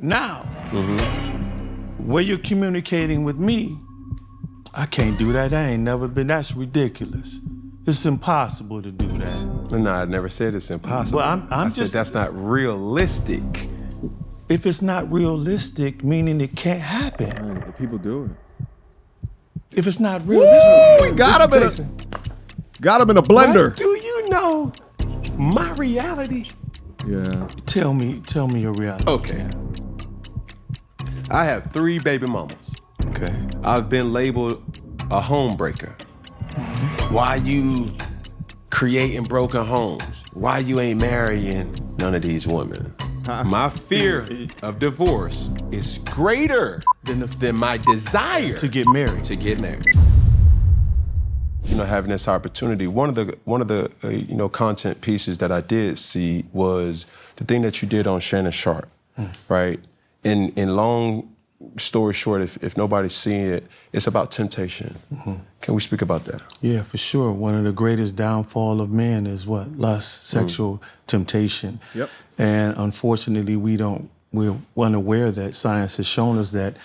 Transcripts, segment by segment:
Now, where you're communicating with me, I can't do that. I ain't never been. That's ridiculous. It's impossible to do that. No, I never said it's impossible. Well, I said that's not realistic. If it's not realistic, meaning it can't happen. Right, but people do it. If it's not realistic, we got him in a blender. What do you know my reality? Yeah. Tell me your reality. Okay. I have 3 baby mamas. Okay. I've been labeled a homebreaker. Why you creating broken homes? Why you ain't marrying none of these women? My fear of divorce is greater than my desire to get married. You know, having this opportunity, one of the content pieces that I did see was the thing that you did on Shannon Sharp, right? In long story short, if nobody's seeing it, it's about temptation. Can we speak about that? Yeah, for sure. One of the greatest downfall of men is what? Lust, sexual temptation. Yep. And unfortunately, we're unaware that science has shown us that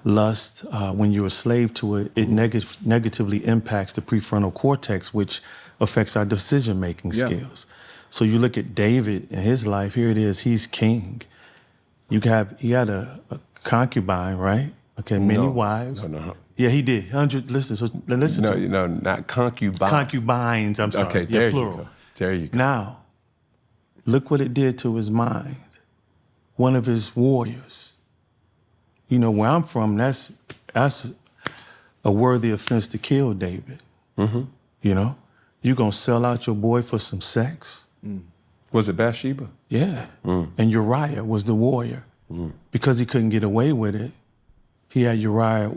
lust, when you're a slave to it, it negatively impacts the prefrontal cortex, which affects our decision-making skills. So you look at David in his life, here it is, he's king. He had a concubine, right? Okay, many wives. No. Yeah, he did. 100, listen to it. No, not concubine. Concubines, I'm sorry. Okay, yeah, there plural. you go. There you go. Now, look what it did to his mind. One of his warriors. You know, where I'm from, that's a worthy offense to kill David. You know? You gonna sell out your boy for some sex? Was it Bathsheba? Yeah. And Uriah was the warrior. Because he couldn't get away with it, he had Uriah,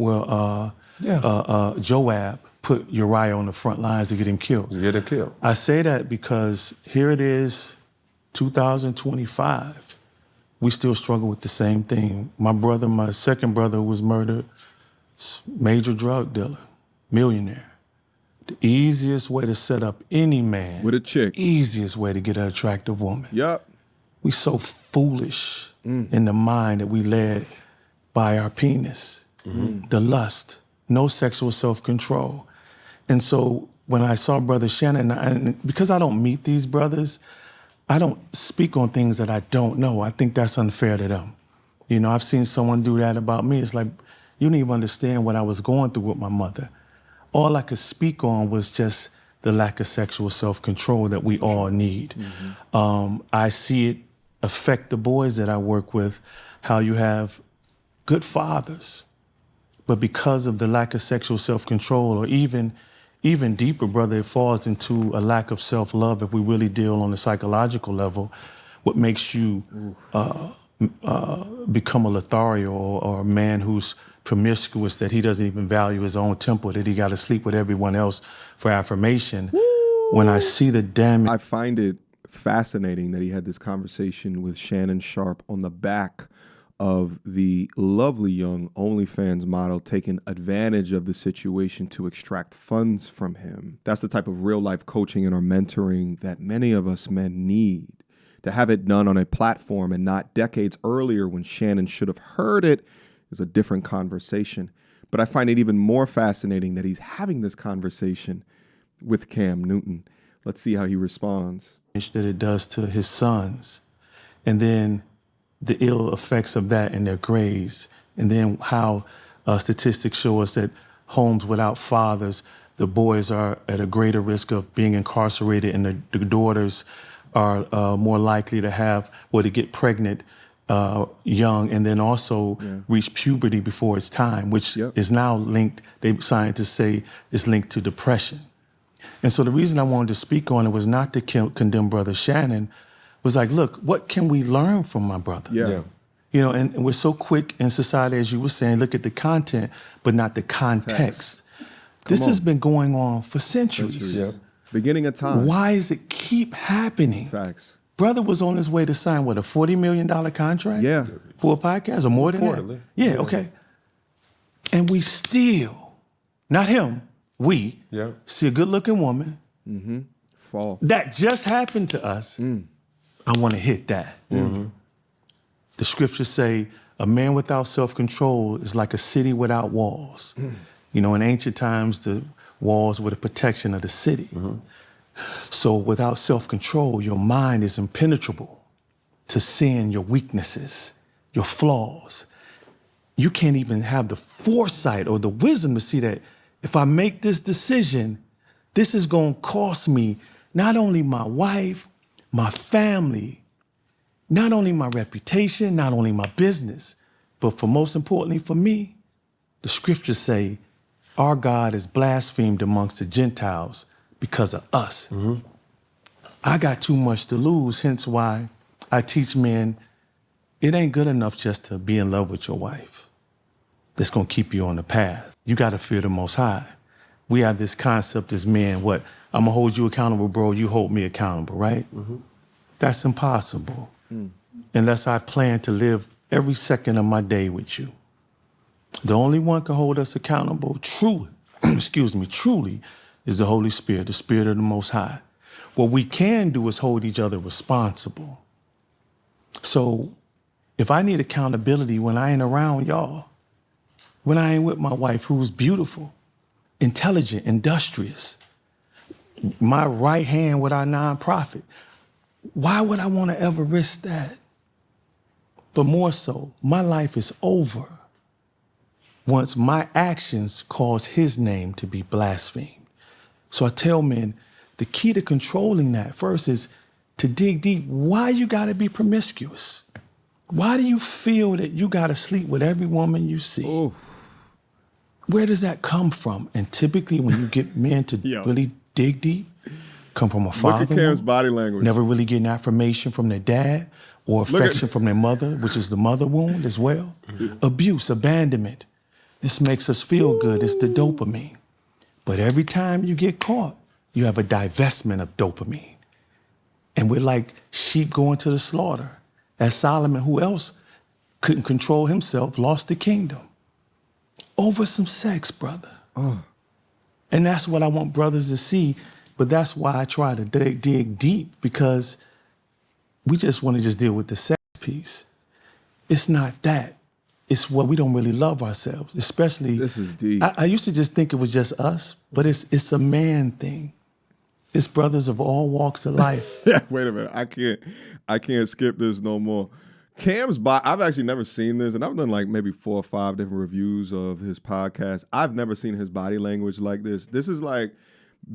Joab put Uriah on the front lines to get him killed. Get him killed. I say that because here it is, 2025. We still struggle with the same thing. My second brother was murdered, major drug dealer, millionaire. The easiest way to set up any man. With a chick. Easiest way to get an attractive woman. Yup. We so foolish in the mind that we led by our penis, the lust, no sexual self-control. And so when I saw Brother Shannon, and because I don't meet these brothers, I don't speak on things that I don't know. I think that's unfair to them. You know, I've seen someone do that about me. It's like, you don't even understand what I was going through with my mother. All I could speak on was just the lack of sexual self-control that we all need. I see it affect the boys that I work with, how you have good fathers, but because of the lack of sexual self-control, or even deeper, brother, it falls into a lack of self-love if we really deal on the psychological level, what makes you become a Lothario or a man who's promiscuous, that he doesn't even value his own temple, that he got to sleep with everyone else for affirmation. When I see the damage. I find it fascinating that he had this conversation with Shannon Sharp on the back of the lovely young OnlyFans model taking advantage of the situation to extract funds from him. That's the type of real life coaching and or mentoring that many of us men need. To have it done on a platform and not decades earlier when Shannon should have heard it is a different conversation. But I find it even more fascinating that he's having this conversation with Cam Newton. Let's see how he responds. That it does to his sons, and then the ill effects of that in their grades, and then how statistics show us that homes without fathers, the boys are at a greater risk of being incarcerated, and the daughters are more likely to get pregnant young, and then also reach puberty before it's time, which is now linked, scientists say, is linked to depression. And so the reason I wanted to speak on it was not to condemn Brother Shannon, was like, look, what can we learn from my brother? Yeah. You know, and we're so quick in society, as you were saying, look at the content, but not the context. This has been going on for centuries. Beginning of time. Why does it keep happening? Facts. Brother was on his way to sign, what, a $40 million contract? Yeah. For a podcast, or more than that? Yeah, okay. And we still, not him, we see a good-looking woman. Fall. That just happened to us. I want to hit that. The scriptures say a man without self-control is like a city without walls. You know, in ancient times, the walls were the protection of the city. So without self-control, your mind is impenetrable to sin, your weaknesses, your flaws. You can't even have the foresight or the wisdom to see that if I make this decision, this is going to cost me not only my wife, my family, not only my reputation, not only my business, but for most importantly for me, the scriptures say our God is blasphemed amongst the Gentiles because of us. I got too much to lose, hence why I teach men it ain't good enough just to be in love with your wife. That's gonna keep you on the path. You gotta fear the Most High. We have this concept as men, what? I'm gonna hold you accountable, bro, you hold me accountable, right? That's impossible. Unless I plan to live every second of my day with you. The only one can hold us accountable truly, truly, is the Holy Spirit, the Spirit of the Most High. What we can do is hold each other responsible. So if I need accountability when I ain't around y'all, when I ain't with my wife who's beautiful, intelligent, industrious, my right hand with our nonprofit, why would I want to ever risk that? But more so, my life is over once my actions cause his name to be blasphemed. So I tell men, the key to controlling that first is to dig deep. Why you gotta be promiscuous? Why do you feel that you gotta sleep with every woman you see? Oh. Where does that come from? And typically when you get men to really dig deep, come from a father. Look at Cam's body language. Never really getting affirmation from their dad or affection from their mother, which is the mother wound as well. Abuse, abandonment. This makes us feel good. It's the dopamine. But every time you get caught, you have a divestment of dopamine. And we're like sheep going to the slaughter. As Solomon, who else couldn't control himself, lost the kingdom over some sex, brother. And that's what I want brothers to see. But that's why I try to dig deep, because we just want to just deal with the sex piece. It's not that. It's what we don't really love ourselves, especially. This is deep. I used to just think it was just us, but it's a man thing. It's brothers of all walks of life. Wait a minute. I can't skip this no more. Cam's body, I've actually never seen this, and I've done like maybe 4 or 5 different reviews of his podcast. I've never seen his body language like this. This is like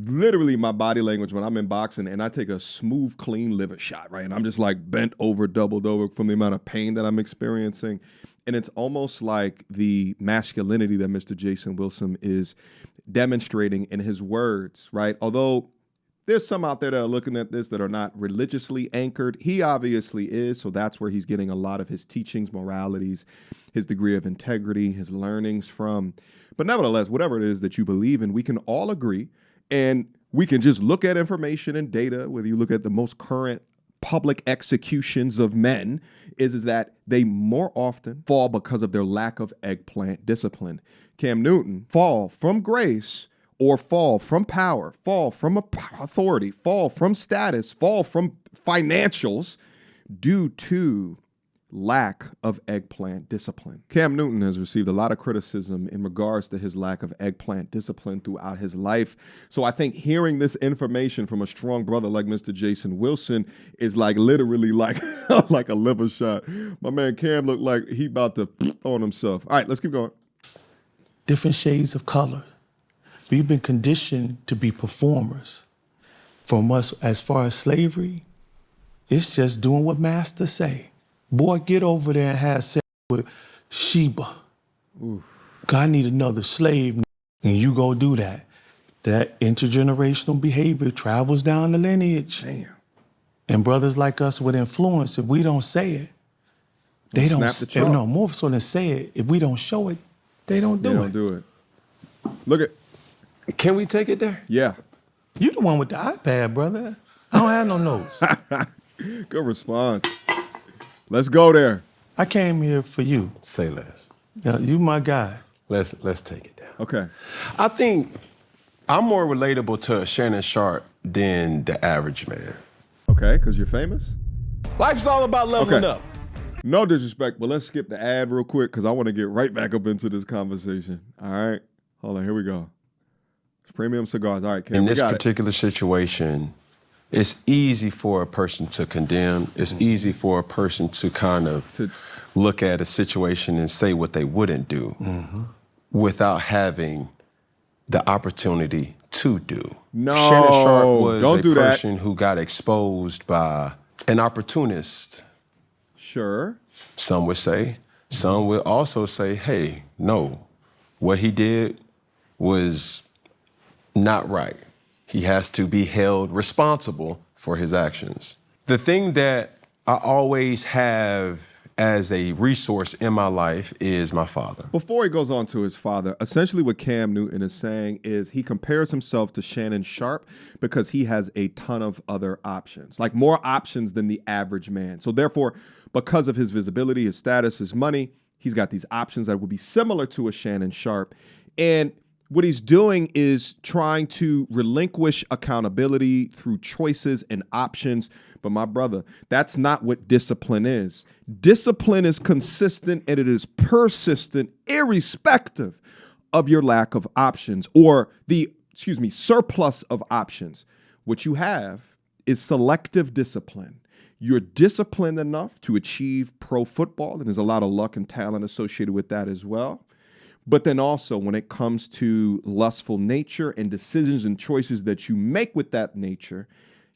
literally my body language when I'm in boxing and I take a smooth, clean liver shot, right? And I'm just like bent over, doubled over from the amount of pain that I'm experiencing. And it's almost like the masculinity that Mr. Jason Wilson is demonstrating in his words, right? Although there's some out there that are looking at this that are not religiously anchored. He obviously is, so that's where he's getting a lot of his teachings, moralities, his degree of integrity, his learnings from. But nevertheless, whatever it is that you believe in, we can all agree, and we can just look at information and data, whether you look at the most current public executions of men, is that they more often fall because of their lack of eggplant discipline. Cam Newton fall from grace or fall from power, fall from authority, fall from status, fall from financials due to lack of eggplant discipline. Cam Newton has received a lot of criticism in regards to his lack of eggplant discipline throughout his life. So I think hearing this information from a strong brother like Mr. Jason Wilson is like literally like, like a liver shot. My man Cam looked like he about to on himself. All right, let's keep going. Different shades of color. We've been conditioned to be performers. From us, as far as slavery, it's just doing what master say. Boy, get over there and have sex with Sheba. I need another slave, and you go do that. That intergenerational behavior travels down the lineage. Damn. And brothers like us with influence, if we don't say it, they don't. No, more so than say it. If we don't show it, they don't do it. They don't do it. Look at. Can we take it there? Yeah. You the one with the iPad, brother. I don't have no notes. Good response. Let's go there. I came here for you. Say less. You my guy. Let's take it down. Okay. I think I'm more relatable to Shannon Sharp than the average man. Okay, because you're famous? Life's all about leveling up. No disrespect, but let's skip the ad real quick because I want to get right back up into this conversation. All right. Hold on. Here we go. It's premium cigars. All right, Cam, In we this got it. particular situation, it's easy for a person to condemn. It's easy for a person to kind of look at a situation and say what they wouldn't do without having the opportunity to do. No, Shannon Sharp was don't a do that. person who got exposed by an opportunist. Sure. Some would say. Some would also say, hey, no, what he did was not right. He has to be held responsible for his actions. The thing that I always have as a resource in my life is my father. Before he goes on to his father, essentially what Cam Newton is saying is he compares himself to Shannon Sharp because he has a ton of other options, like more options than the average man. So therefore, because of his visibility, his status, his money, he's got these options that would be similar to a Shannon Sharp. And what he's doing is trying to relinquish accountability through choices and options. But my brother, that's not what discipline is. Discipline is consistent and it is persistent, irrespective of your lack of options or the, surplus of options. What you have is selective discipline. You're disciplined enough to achieve pro football, and there's a lot of luck and talent associated with that as well. But then also when it comes to lustful nature and decisions and choices that you make with that nature,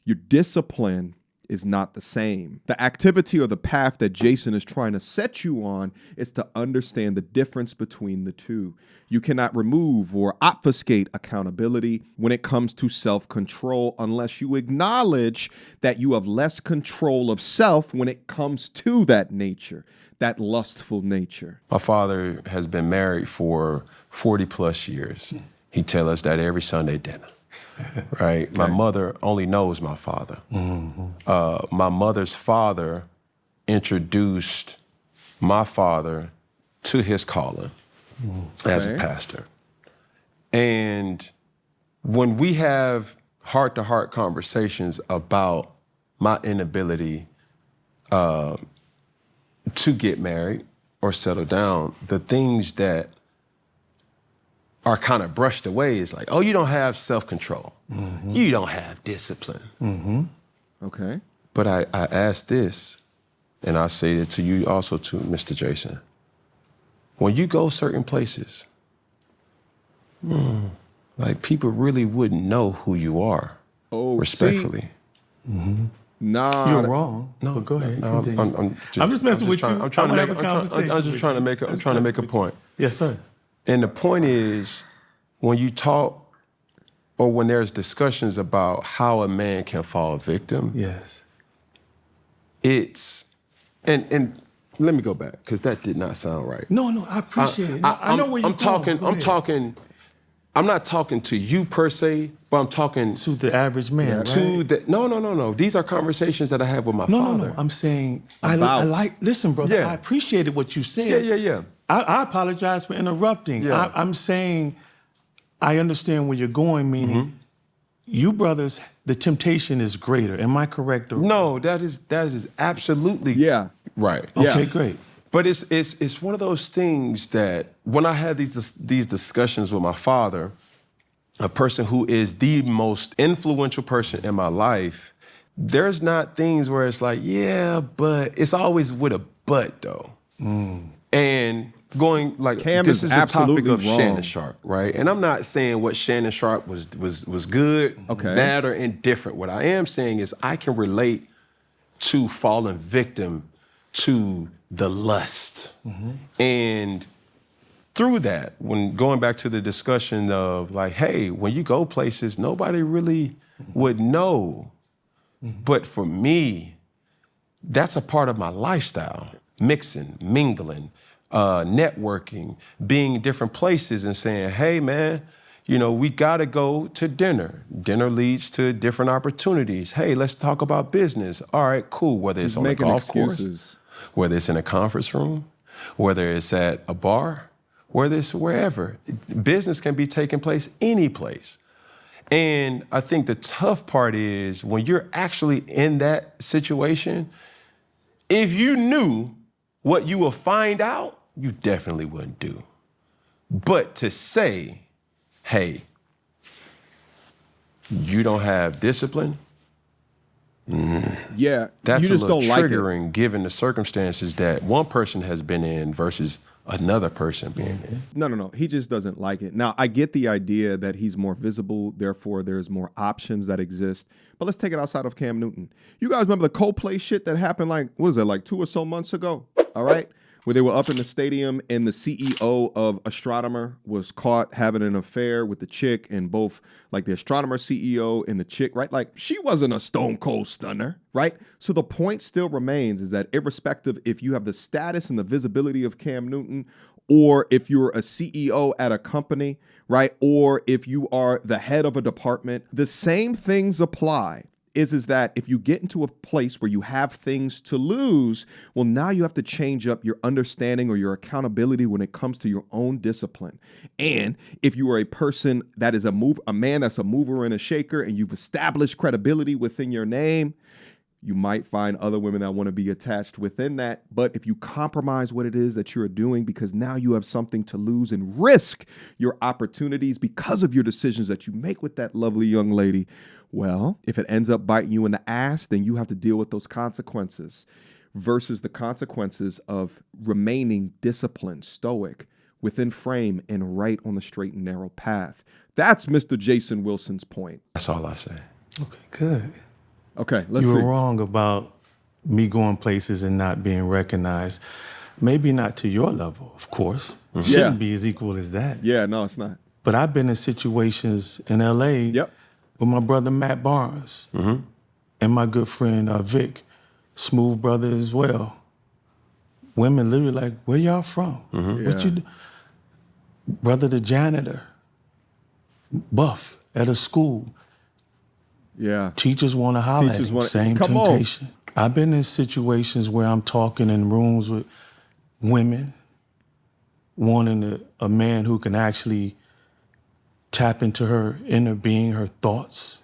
your discipline is not the same. The activity or the path that Jason is trying to set you on is to understand the difference between the two. You cannot remove or obfuscate accountability when it comes to self-control unless you acknowledge that you have less control of self when it comes to that nature, that lustful nature. My father has been married for 40 plus years. He tells us that every Sunday dinner. Right? Okay. My mother only knows my father. My mother's father introduced my father to his calling as a pastor. And when we have heart-to-heart conversations about my inability to get married or settle down, the things that are kind of brushed away is like, oh, you don't have self-control. You don't have discipline. Okay. But I ask this, and I say it to you also too, Mr. Jason. When you go certain places, like people really wouldn't know who you are, respectfully. Nah, you're wrong. No, but go ahead. No, I'm just messing with you. I'm trying to make a point. Yes, sir. And the point is, when you talk or when there's discussions about how a man can fall victim, yes, it's, and let me go back, because that did not sound right. No, I appreciate it. I know where you're going. I'm not talking to you per se, but I'm talking to the average man, right? No. These are conversations that I have with my father. No. I'm saying, listen, brother, I appreciated what you said. Yeah. I apologize for interrupting. Yeah. I'm saying I understand where you're going, meaning you brothers, the temptation is greater. Am I correct? No, that is absolutely right. Okay, great. But it's one of those things that when I have these discussions with my father, a person who is the most influential person in my life, there's not things where it's like, yeah, but it's always with a but though. And going like, Cam this is the topic of wrong. Shannon Sharp, right? And I'm not saying what Shannon Sharp was good, bad, or indifferent. What I am saying is I can relate to falling victim to the lust. And through that, when going back to the discussion of like, hey, when you go places, nobody really would know. But for me, that's a part of my lifestyle. Mixing, mingling, networking, being in different places and saying, hey, man, we got to go to dinner. Dinner leads to different opportunities. Hey, let's talk about business. All right, cool. Whether it's on a golf course, whether it's in a conference room, whether it's at a bar, whether it's wherever. Business can be taking place any place. And I think the tough part is when you're actually in that situation, if you knew what you will find out, you definitely wouldn't do. But to say, hey, you don't have discipline, Yeah, that's you a just little don't like it. triggering given the circumstances that one person has been in versus another person being in. No. He just doesn't like it. Now, I get the idea that he's more visible, therefore there's more options that exist. But let's take it outside of Cam Newton. You guys remember the Coldplay shit that happened like 2 or so months ago? All right? Where they were up in the stadium and the CEO of Astronomer was caught having an affair with the chick, and both like the Astronomer CEO and the chick, right? Like she wasn't a stone cold stunner, right? So the point still remains is that irrespective if you have the status and the visibility of Cam Newton, or if you're a CEO at a company, right? Or if you are the head of a department, the same things apply. Is that if you get into a place where you have things to lose, well, now you have to change up your understanding or your accountability when it comes to your own discipline. And if you are a person that is a man that's a mover and a shaker, and you've established credibility within your name, you might find other women that want to be attached within that. But if you compromise what it is that you're doing because now you have something to lose and risk your opportunities because of your decisions that you make with that lovely young lady, well, if it ends up biting you in the ass, then you have to deal with those consequences versus the consequences of remaining disciplined, stoic, within frame, and right on the straight and narrow path. That's Mr. Jason Wilson's point. That's all I say. Okay, good. Okay, let's You see. were wrong about me going places and not being recognized. Maybe not to your level, of course. Shouldn't be as equal as that. Yeah, no, it's not. But I've been in situations in LA with my brother Matt Barnes and my good friend Vic, smooth brother as well. Women literally like, where y'all from? What you do? Brother the janitor, buff at a school. Yeah. Teachers want to holler at him. Same temptation. I've been in situations where I'm talking in rooms with women wanting a man who can actually tap into her inner being, her thoughts,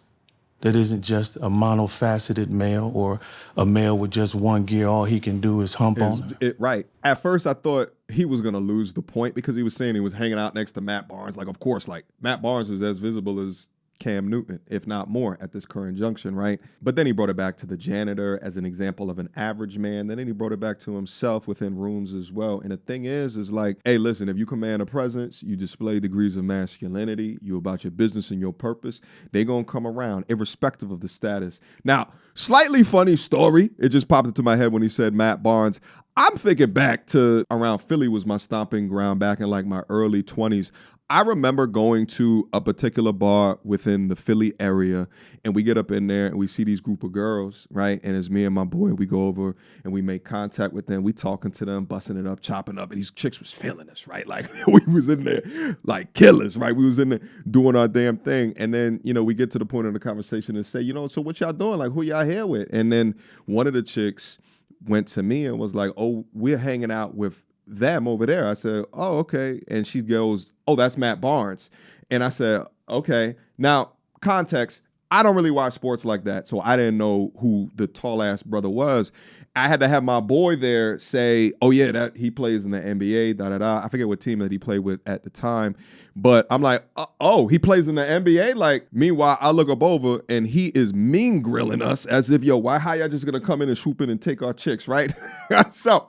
that isn't just a monofaceted male or a male with just one gear. All he can do is hump on her. Right. At first, I thought he was going to lose the point because he was saying he was hanging out next to Matt Barnes. Like, of course, like Matt Barnes is as visible as Cam Newton, if not more, at this current junction, right? But then he brought it back to the janitor as an example of an average man. Then he brought it back to himself within rooms as well. And the thing is like, hey, listen, if you command a presence, you display degrees of masculinity, you about your business and your purpose, they gonna come around, irrespective of the status. Now, slightly funny story. It just popped into my head when he said Matt Barnes. I'm thinking back to around Philly was my stomping ground back in like my early 20s. I remember going to a particular bar within the Philly area, and we get up in there and we see these group of girls, right? And it's me and my boy. We go over and we make contact with them. We talking to them, busting it up, chopping up. And these chicks was feeling us, right? Like we was in there like killers, right? We was in there doing our damn thing. And then, we get to the point of the conversation and say, so what y'all doing? Like, who y'all here with? And then one of the chicks went to me and was like, oh, we're hanging out with them over there. I said, oh, okay. And she goes, oh, that's Matt Barnes. And I said, okay. Now, context, I don't really watch sports like that, so I didn't know who the tall ass brother was. I had to have my boy there say, oh yeah, that he plays in the NBA, I forget what team that he played with at the time. But I'm like, oh, he plays in the NBA? Like, meanwhile, I look up over and he is mean grilling us as if, how y'all just gonna come in and swoop in and take our chicks, right? So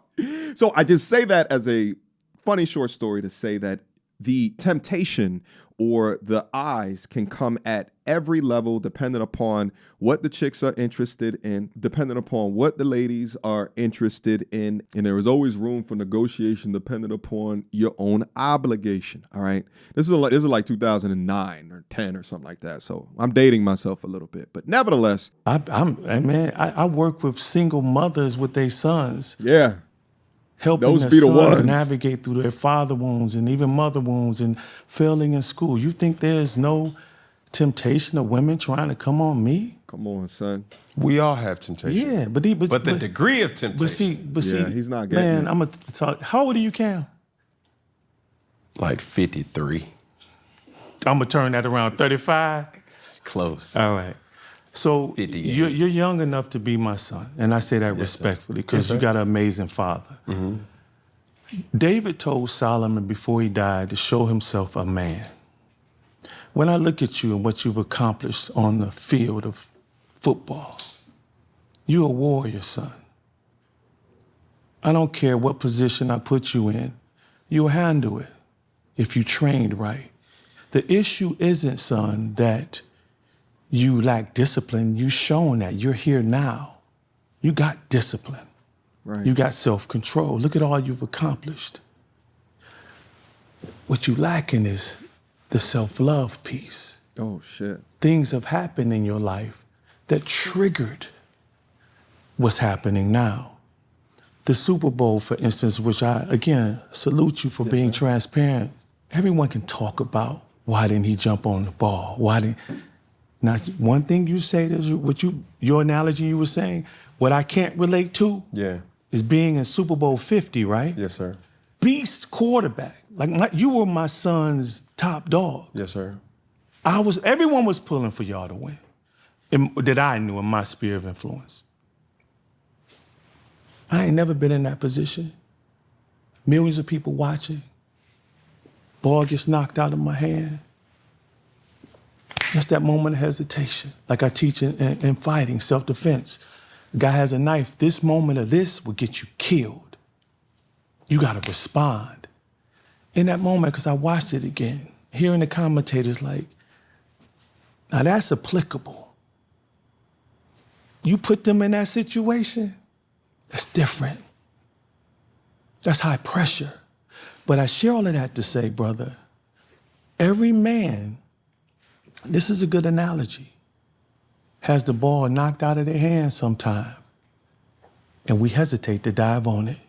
I just say that as a funny short story to say that the temptation or the eyes can come at every level depending upon what the chicks are interested in, depending upon what the ladies are interested in. And there is always room for negotiation depending upon your own obligation, all right? This is like 2009 or 10 or something like that. So I'm dating myself a little bit. But nevertheless. I work with single mothers with their sons. Yeah. Helping those their be the sons ones. navigate through their father wounds and even mother wounds and failing in school. You think there's no temptation of women trying to come on me? Come on, son. We all have temptation. Yeah, but the degree of temptation. But see, he's not getting man, it. I'm gonna talk. How old are you, Cam? Like 53. I'm gonna turn that around 35. Close. All right. So 58. you're young enough to be my son, and I say that respectfully because you got an amazing father. David told Solomon before he died to show himself a man. When I look at you and what you've accomplished on the field of football, you're a warrior, son. I don't care what position I put you in, you'll handle it if you trained right. The issue isn't, son, that you lack discipline. You've shown that. You're here now. You got discipline. Right. You got self-control. Look at all you've accomplished. What you lacking is the self-love piece. Oh, shit. Things have happened in your life that triggered what's happening now. The Super Bowl, for instance, which I, again, salute you for being transparent. Everyone can talk about why didn't he jump on the ball? Why didn't... Now, one thing you say, your analogy you were saying, what I can't relate to is being in Super Bowl 50, right? Yes, sir. Beast quarterback. Like you were my son's top dog. Yes, sir. Everyone was pulling for y'all to win, that I knew in my sphere of influence. I ain't never been in that position. Millions of people watching. Ball gets knocked out of my hand. Just that moment of hesitation. Like I teach in fighting, self-defense. The guy has a knife. This moment of this will get you killed. You gotta respond. In that moment, because I watched it again, hearing the commentators like, now that's applicable. You put them in that situation, that's different. That's high pressure. But I share all of that to say, brother, every man, this is a good analogy, has the ball knocked out of their hands sometime, and we hesitate to dive on it.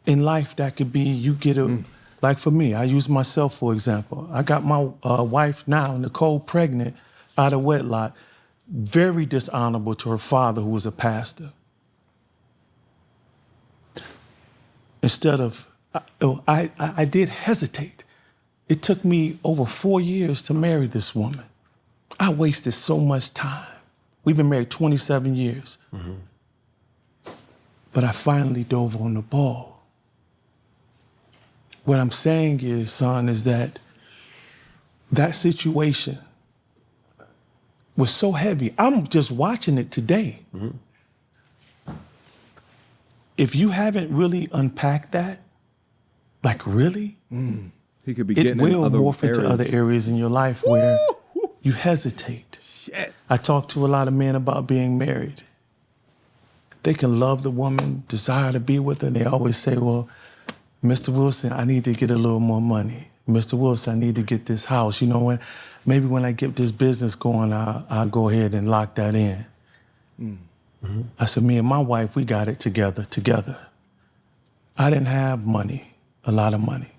In life, that could be you get like for me, I use myself for example. I got my wife now, Nicole, pregnant out of wedlock, very dishonorable to her father who was a pastor. Instead of, I did hesitate. It took me over 4 years to marry this woman. I wasted so much time. We've been married 27 years. But I finally dove on the ball. What I'm saying is, son, is that situation was so heavy. I'm just watching it today. If you haven't really unpacked that, like really, He could be it getting will in other morph into areas. other areas in your life where you hesitate. Shit. I talk to a lot of men about being married. They can love the woman, desire to be with her. They always say, well, Mr. Wilson, I need to get a little more money. Mr. Wilson, I need to get this house. You know what? Maybe when I get this business going, I'll go ahead and lock that in. I said, me and my wife, we got it together. I didn't have money, a lot of money.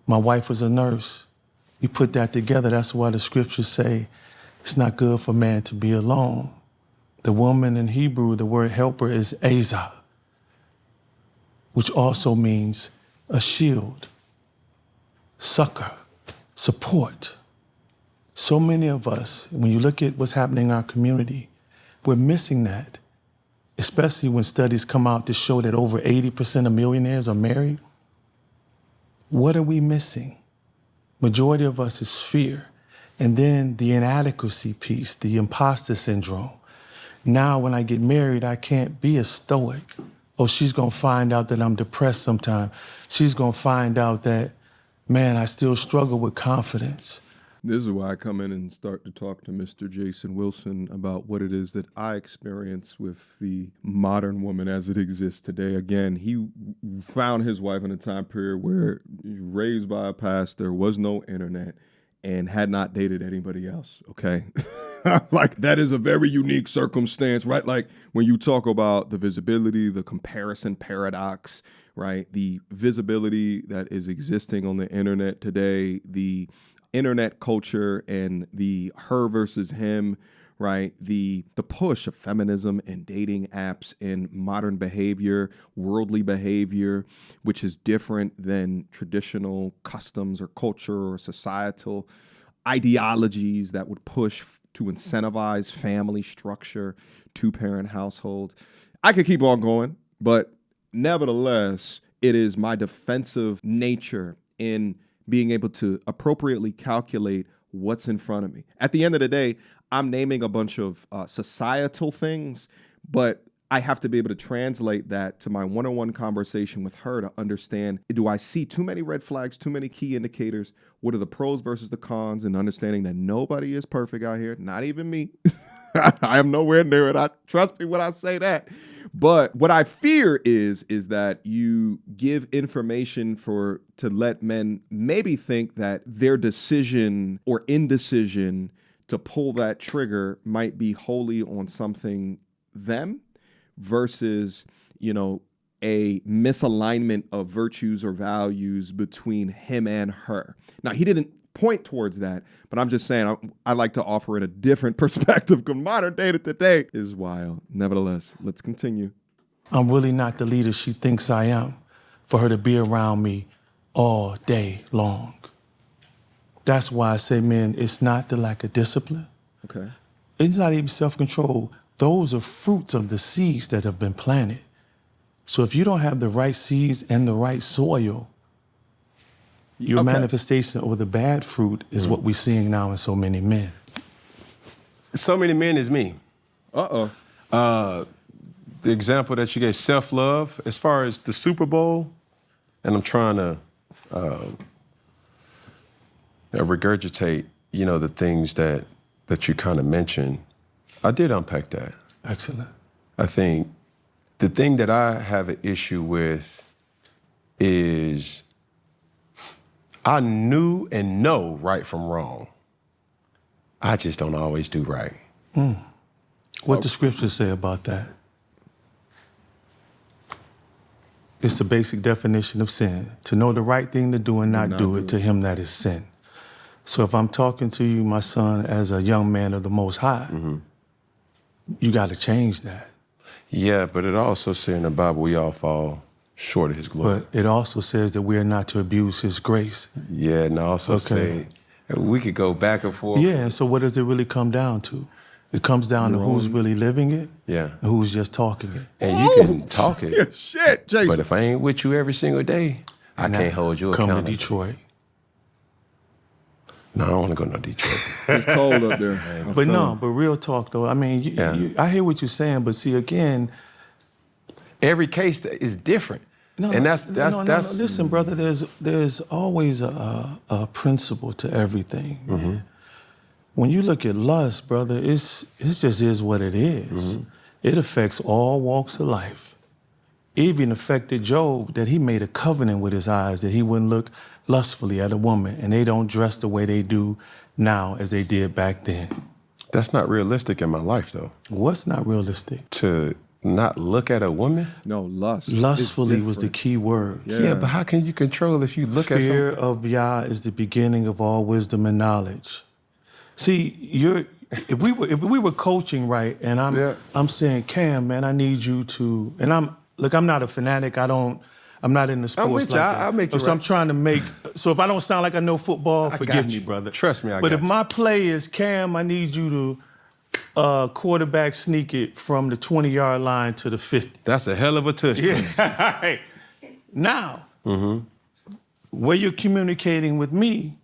My wife was a nurse. We put that together. That's why the scriptures say it's not good for man to be alone. The woman in Hebrew, the word helper is Azah, which also means a shield, succor, support. So many of us, when you look at what's happening in our community, we're missing that, especially when studies come out to show that over 80% of millionaires are married. What are we missing? Majority of us is fear. And then the inadequacy piece, the imposter syndrome. Now when I get married, I can't be a stoic. Oh, she's gonna find out that I'm depressed sometime. She's gonna find out that, man, I still struggle with confidence. This is why I come in and start to talk to Mr. Jason Wilson about what it is that I experience with the modern woman as it exists today. Again, he found his wife in a time period where he was raised by a pastor, was no internet, and had not dated anybody else, okay? Like, that is a very unique circumstance, right? Like, when you talk about the visibility, the comparison paradox, right? The visibility that is existing on the internet today, the internet culture and the her versus him, right? The push of feminism and dating apps and modern behavior, worldly behavior, which is different than traditional customs or culture or societal ideologies that would push to incentivize family structure, two-parent households. I could keep on going, but nevertheless, it is my defensive nature in being able to appropriately calculate what's in front of me. At the end of the day, I'm naming a bunch of societal things, but I have to be able to translate that to my one-on-one conversation with her to understand, do I see too many red flags, too many key indicators? What are the pros versus the cons? And understanding that nobody is perfect out here, not even me. I am nowhere near it. Trust me when I say that. But what I fear is that you give information to let men maybe think that their decision or indecision to pull that trigger might be wholly on something them versus, a misalignment of virtues or values between him and her. Now, he didn't point towards that, but I'm just saying I like to offer it a different perspective because modern day to today is wild. Nevertheless, let's continue. I'm really not the leader she thinks I am for her to be around me all day long. That's why I say, man, it's not the lack of discipline. Okay. It's not even self-control. Those are fruits of the seeds that have been planted. So if you don't have the right seeds and the right soil, your manifestation of the bad fruit is what we're seeing now in so many men. So many men is me. The example that you gave, self-love, as far as the Super Bowl, and I'm trying to regurgitate, the things that you kind of mentioned. I did unpack that. Excellent. I think the thing that I have an issue with is I knew and know right from wrong. I just don't always do right. What the scriptures say about that? It's the basic definition of sin. To know the right thing to do and not do it, to him that is sin. So if I'm talking to you, my son, as a young man of the Most High, you got to change that. Yeah, but it also says in the Bible we all fall short of his glory. But it also says that we are not to abuse his grace. Yeah, and I also say we could go back and forth. Yeah, so what does it really come down to? It comes down to who's really living it and who's just talking it. And you can talk it. Yeah, shit, Jason. But if I ain't with you every single day, I can't hold you accountable. Come to Detroit. No, I don't want to go to Detroit. It's cold up there. But real talk though, I mean, I hear what you're saying, but see, again, every case is different. No, listen, brother, there's always a principle to everything. Man. When you look at lust, brother, it just is what it is. It affects all walks of life. It even affected Job, that he made a covenant with his eyes that he wouldn't look lustfully at a woman, and they don't dress the way they do now as they did back then. That's not realistic in my life, though. What's not realistic? To not look at a woman? No, lust. Lustfully was the key word. Yeah, but how can you control if you look at something? Fear of Yah is the beginning of all wisdom and knowledge. See, if we were coaching, right, and I'm saying, Cam, man, I need you to, and I'm not a fanatic. I'm not in the sports like that. I'll make you so I'm trying to make, so if I don't sound like I know football, forgive me, brother. Trust me, But if my play is, Cam, I need you to quarterback sneak it from the 20-yard line to the 50. That's a hell of a touchdown. Yeah. Now, where you're communicating with me,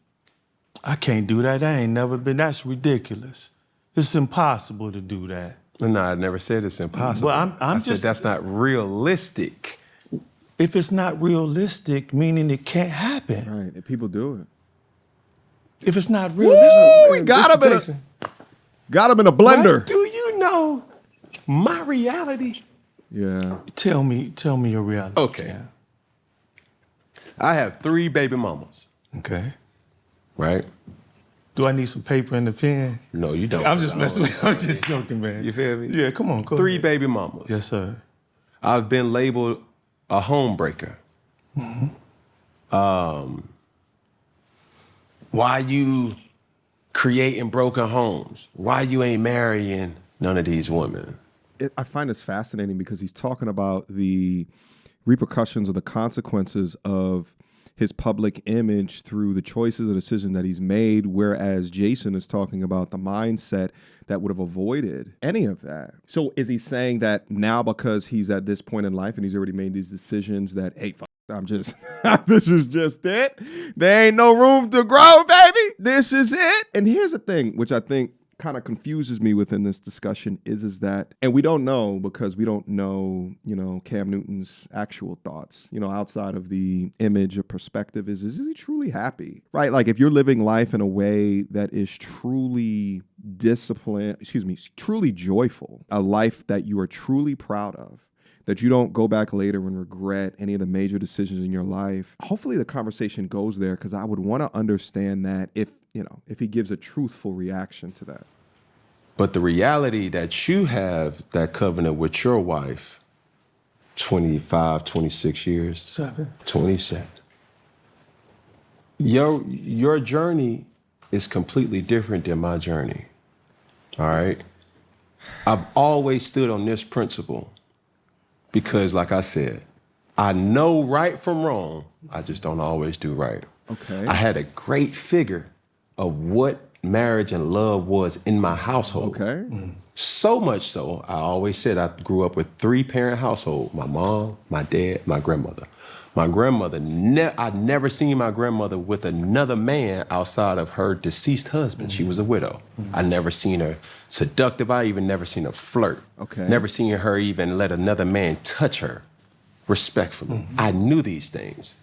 I can't do that. I ain't never been. That's ridiculous. It's impossible to do that. No, I never said it's impossible. Well, I said that's not realistic. If it's not realistic, meaning it can't happen. Right, if people do it. If it's not realistic, we got him in a blender. What do you know my reality? Yeah. Tell me your reality. Okay. Yeah. I have 3 baby mamas. Okay. Right? Do I need some paper and a pen? No, you don't. I'm just messing with you. I'm just joking, man. You feel me? Yeah, come on. Go 3 ahead. baby mamas. Yes, sir. I've been labeled a home breaker. Why you creating broken homes? Why you ain't marrying none of these women? I find this fascinating because he's talking about the repercussions or the consequences of his public image through the choices and decisions that he's made, whereas Jason is talking about the mindset that would have avoided any of that. So is he saying that now because he's at this point in life and he's already made these decisions that, hey, I'm just, this is just it. There ain't no room to grow, baby. This is it. And here's the thing, which I think kind of confuses me within this discussion is that, and we don't know because we don't know, Cam Newton's actual thoughts, outside of the image or perspective is he truly happy, right? Like if you're living life in a way that is truly truly joyful, a life that you are truly proud of, that you don't go back later and regret any of the major decisions in your life. Hopefully the conversation goes there because I would want to understand that if he gives a truthful reaction to that. But the reality that you have that covenant with your wife, 25, 26 years. 27. Your journey is completely different than my journey. All right? I've always stood on this principle. Because, like I said, I know right from wrong. I just don't always do right. Okay. I had a great figure of what marriage and love was in my household. Okay. So much so, I always said I grew up with 3-parent household. My mom, my dad, my grandmother. My grandmother, I'd never seen my grandmother with another man outside of her deceased husband. She was a widow. I never seen her seductive. I even never seen her flirt. Okay. Never seen her even let another man touch her respectfully. I knew these things.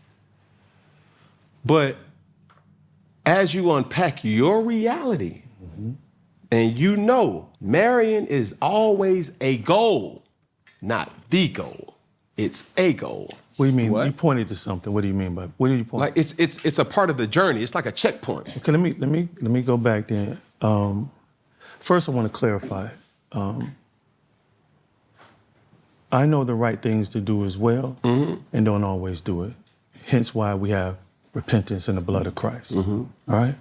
But as you unpack your reality, and marrying is always a goal, not the goal. It's a goal. What do you mean? What? You pointed to something. What do you mean by? What did you point? Like it's a part of the journey. It's like a checkpoint. Okay, let me go back then. First, I want to clarify. I know the right things to do as well, and don't always do it. Hence, why we have repentance in the blood of Christ. All right.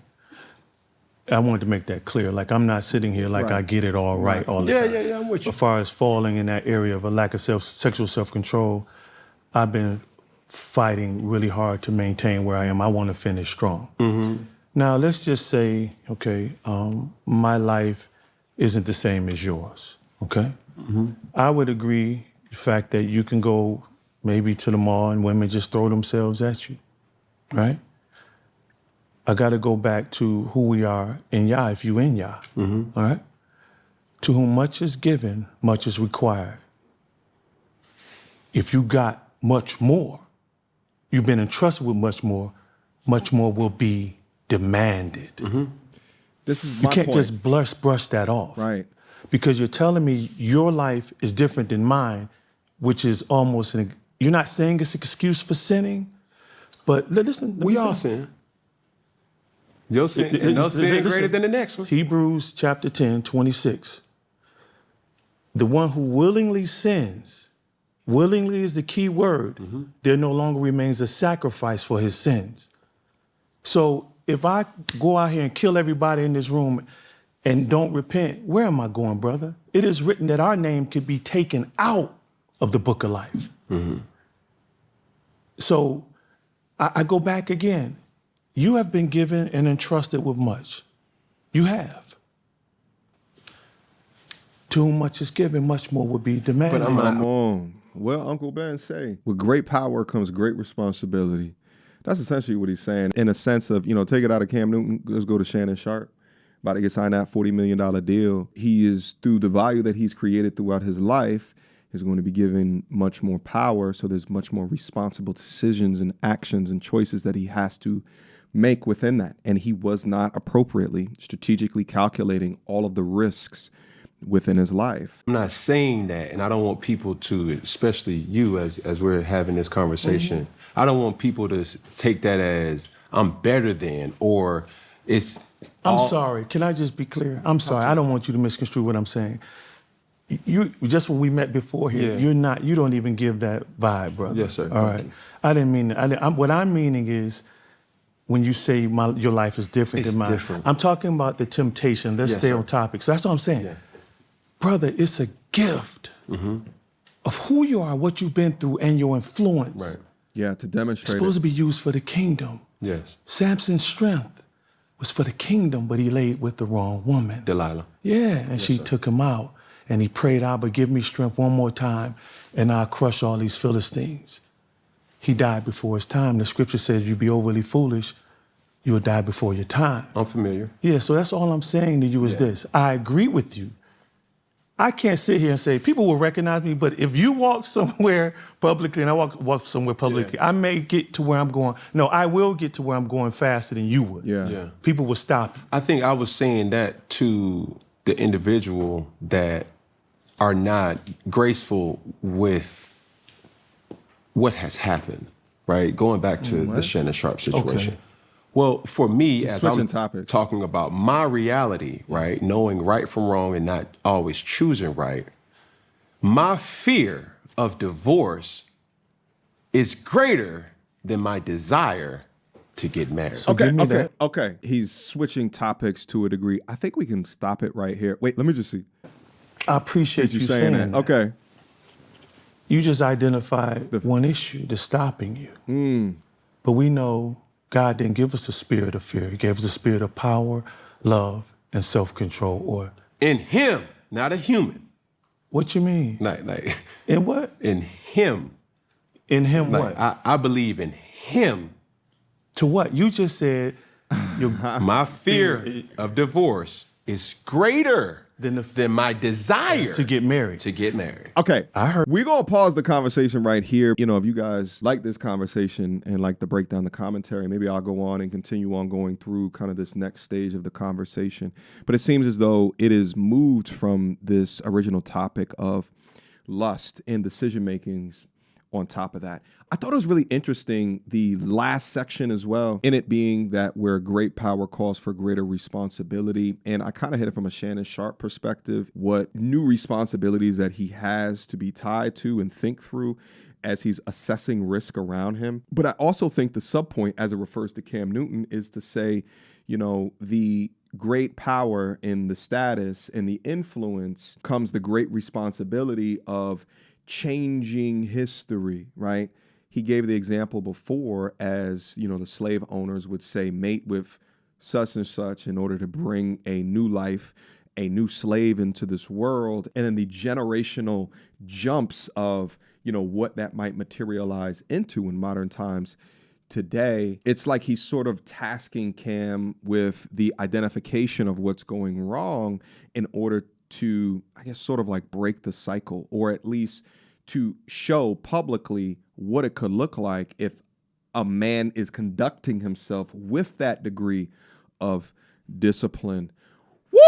I wanted to make that clear. Like I'm not sitting here like I get it all right all the time. Yeah, I'm with you. As far as falling in that area of a lack of sexual self-control, I've been fighting really hard to maintain where I am. I want to finish strong. Now, let's just say, okay, my life isn't the same as yours, okay? I would agree the fact that you can go maybe to the mall and women just throw themselves at you, right? I got to go back to who we are in Yah, if you in Yah, all right? To whom much is given, much is required. If you got much more, you've been entrusted with much more will be demanded. This is You my can't point. just brush that off. Right. Because you're telling me your life is different than mine, which is almost, you're not saying it's an excuse for sinning, but listen. We all sin. Your sin, and no sin greater than the next one. Hebrews chapter 10, 26. The one who willingly sins, willingly is the key word, there no longer remains a sacrifice for his sins. So if I go out here and kill everybody in this room and don't repent, where am I going, brother? It is written that our name could be taken out of the book of life. So I go back again. You have been given and entrusted with much. You have. To whom much is given, much more will be demanded. But I'm not- Come on. Well, Uncle Ben say, with great power comes great responsibility. That's essentially what he's saying. In a sense of, take it out of Cam Newton, let's go to Shannon Sharp. About to get signed that $40 million deal. He is, through the value that he's created throughout his life, is going to be given much more power. So there's much more responsible decisions and actions and choices that he has to make within that. And he was not appropriately, strategically calculating all of the risks within his life. I'm not saying that, and I don't want people to, especially you as we're having this conversation, I don't want people to take that as I'm better than, or it's... I'm sorry. Can I just be clear? I'm sorry. I don't want you to misconstrue what I'm saying. You just when we met before here, Yeah. you don't even give that vibe, brother. Yes, sir. All right. I didn't mean that. What I'm meaning is when you say your life is different It's than mine. different. I'm talking about the temptation. Let's Yes, stay sir. on topic. So that's what I'm saying. Yeah. Brother, it's a gift of who you are, what you've been through, and your influence. Right. Yeah, to It's demonstrate supposed it. to be used for the kingdom. Yes. Samson's strength was for the kingdom, but he laid with the wrong woman. Delilah. Yeah, and she took him out. And he prayed, Abba, give me strength one more time, and I'll crush all these Philistines. He died before his time. The scripture says, you be overly foolish, you'll die before your time. I'm familiar. Yeah, so that's all I'm saying to you is this. I agree with you. I can't sit here and say, people will recognize me, but if you walk somewhere publicly and I walk somewhere publicly, I may get to where I'm going. No, I will get to where I'm going faster than you would. Yeah. People will stop you. I think I was saying that to the individual that are not graceful with what has happened, right? Going back to the Shannon Sharp situation. Okay. Well, for me, as switching I'm topics. talking about my reality, right? Knowing right from wrong and not always choosing right, my fear of divorce is greater than my desire to get married. So give me that. Okay. He's switching topics to a degree. I think we can stop it right here. Wait, let me just see. I appreciate you saying that. Okay. You just identified one issue that's stopping you. But we know God didn't give us a spirit of fear. He gave us a spirit of power, love, and self-control. Or In him, not a human. what you mean? Like In what? in him. In him Like, what? I believe in him. To what? You just said your My fear of divorce is greater than my desire to get married. to get married. Okay. I heard. We're going to pause the conversation right here. You know, if you guys like this conversation and like to break down the commentary, maybe I'll go on and continue on going through kind of this next stage of the conversation. But it seems as though it is moved from this original topic of lust and decision makings on top of that. I thought it was really interesting, the last section as well, in it being that where great power calls for greater responsibility. And I kind of hit it from a Shannon Sharp perspective, what new responsibilities that he has to be tied to and think through as he's assessing risk around him. But I also think the subpoint, as it refers to Cam Newton, is to say, you know, the great power in the status and the influence comes the great responsibility of changing history, right? He gave the example before as, you know, the slave owners would say, mate with such and such in order to bring a new life, a new slave into this world. And then the generational jumps of, you know, what that might materialize into in modern times today. It's like he's sort of tasking Cam with the identification of what's going wrong in order to, I guess, sort of like break the cycle, or at least to show publicly what it could look like if a man is conducting himself with that degree of discipline. Woo!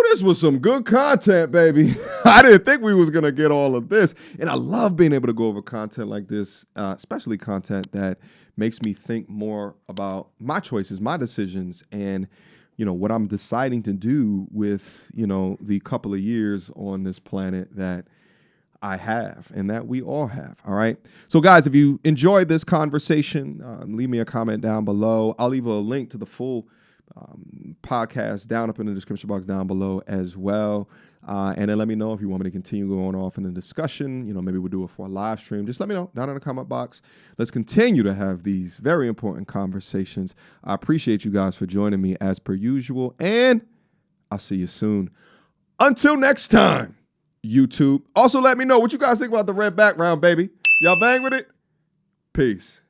This was some good content, baby. I didn't think we was going to get all of this. And I love being able to go over content like this, especially content that makes me think more about my choices, my decisions, and you know, what I'm deciding to do with, you know, the couple of years on this planet that I have and that we all have. All right. So, guys, if you enjoyed this conversation, leave me a comment down below. I'll leave a link to the full podcast down up in the description box down below as well. And then let me know if you want me to continue going off in the discussion. You know, maybe we'll do it for a live stream. Just let me know down in the comment box. Let's continue to have these very important conversations. I appreciate you guys for joining me as per usual, and I'll see you soon. Until next time, YouTube. Also, let me know what you guys think about the red background, baby. Y'all bang with it? Peace.